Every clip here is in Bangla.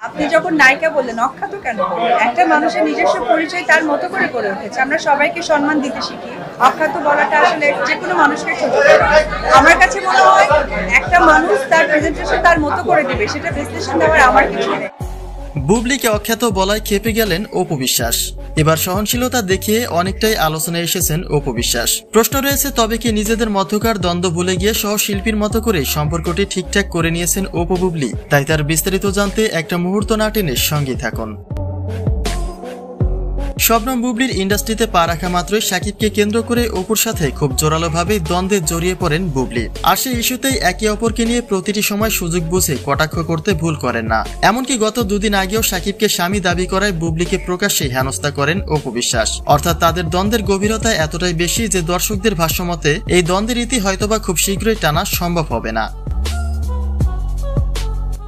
আপনি যখন নায়িকা বললেন, অখ্যাত কেন বললেন? একটা মানুষের নিজস্ব পরিচয় তার মতো করে গড়ে উঠেছে। আমরা সবাইকে সম্মান দিতে শিখি। অখ্যাত বলাটা আসলে যেকোনো মানুষকে ছোট করে। আমার কাছে মনে হয় একটা মানুষ তার প্রেজেন্টেশন তার মতো করে দিবে, সেটা বিশ্লেষণ দেওয়ার আমার কিছু নেই। বুবলিকে অখ্যাত বলায় ক্ষেপে গেলেন অপু বিশ্বাস। এবার সহনশীলতা দেখিয়ে অনেকটাই আলোচনায় এসেছেন অপু বিশ্বাস। প্রশ্ন রয়েছে, তবে কি নিজেদের মধ্যকার দ্বন্দ্ব ভুলে গিয়ে সহশিল্পীর মতো করে সম্পর্কটি ঠিকঠাক করে নিয়েছেন অপু বুবলি? তাই তার বিস্তারিত জানতে একটা মুহূর্ত না টেনে সঙ্গে থাকুন। শবনম বুবলির ইন্ডাস্ট্রিতে পা রাখা মাত্রই শাকিবকে কেন্দ্র করে অপুর সাথে খুব জোরালোভাবে দ্বন্দ্বে জড়িয়ে পড়েন বুবলি। আর সেই ইস্যুতেই একে অপরকে নিয়ে প্রতিটি সময় সুযোগ বুঝে কটাক্ষ করতে ভুল করেন না। এমনকি গত দুদিন আগেও শাকিবকে স্বামী দাবি করায় বুবলিকে প্রকাশ্যে হেনস্থা করেন অপু বিশ্বাস। অর্থাৎ তাদের দ্বন্দ্বের গভীরতা এতটাই বেশি যে দর্শকদের ভাষ্যমতে এই দ্বন্দ্বের ইতি হয়তোবা খুব শীঘ্রই টানা সম্ভব হবে না।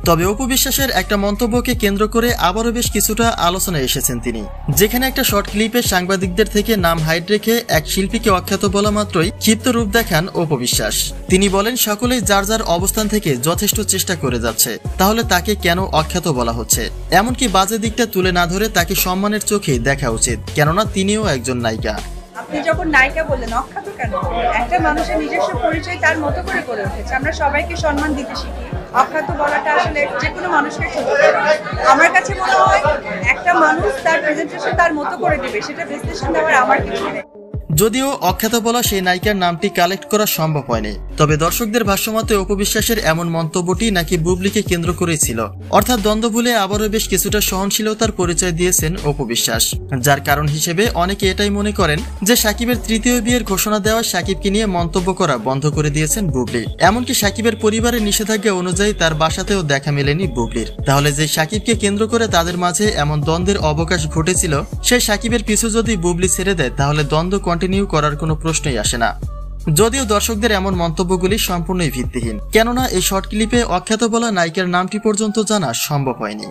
তবে অপু বিশ্বাসের একটা মন্তব্যকে কেন্দ্র করে আবারও বেশ কিছুটা আলোচনায় এসেছেন তিনি, যেখানে একটা শর্ট ক্লিপে সাংবাদিকদের থেকে নাম হাইড রেখে এক শিল্পীকে অখ্যাত বলা মাত্রই ক্ষিপ্ত রূপ দেখান অপু বিশ্বাস। তিনি বলেন, সকলেই যার যার অবস্থান থেকে যথেষ্ট চেষ্টা করে যাচ্ছে, তাহলে তাকে কেন অখ্যাত বলা হচ্ছে? এমনকি বাজে দিকটা তুলে না ধরে তাকে সম্মানের চোখে দেখা উচিত, কেননা তিনিও একজন নায়িকা। আপনি যখন নায়িকা বললেন, অখ্যাত কেন বললেন? একটা মানুষের নিজস্ব পরিচয় তার মতো করে গড়ে উঠেছে। আমরা সবাইকে সম্মান দিতে শিখি। অখ্যাত বলাটা আসলে যেকোনো মানুষকে ছোট করে। আমার কাছে মনে হয় একটা মানুষ তার প্রেজেন্টেশন তার মতো করে দিবে, সেটা বিশ্লেষণ দেওয়ার আমার কিছু নেই। যদিও অখ্যাত বলা সেই নায়িকার নামটি কালেক্ট করা সম্ভব হয়নি, তবে দর্শকদের ভাষ্যমতে অপু বিশ্বাসের এমন মন্তব্যটি নাকি বুবলিকে কেন্দ্র করেই ছিল। অর্থাৎ দ্বন্দ্ব ভুলে আবারও বেশ কিছুটা সহনশীলতার পরিচয় দিয়েছেন অপু বিশ্বাস, যার কারণ হিসেবে অনেকে এটাই মনে করেন যে শাকিবের তৃতীয় বিয়ের ঘোষণা দেওয়া শাকিবকে নিয়ে মন্তব্য করা বন্ধ করে দিয়েছেন বুবলি। এমনকি শাকিবের পরিবারের নিষেধাজ্ঞা অনুযায়ী তার বাসাতেও দেখা মেলেনি বুবলির। তাহলে যে শাকিবকে কেন্দ্র করে তাদের মাঝে এমন দ্বন্দ্বের অবকাশ ঘটেছিল, সেই শাকিবের পিছু যদি বুবলি ছেড়ে দেয়, তাহলে দ্বন্দ্ব কন্টিনিউ করার কোনো প্রশ্নই আসে না। যদিও দর্শকদের এমন মন্তব্যগুলি সম্পূর্ণই ভিত্তিহীন, কেননা এই শর্ট ক্লিপে অখ্যাত বলা নায়িকার নামটি পর্যন্ত জানা সম্ভব হয়নি।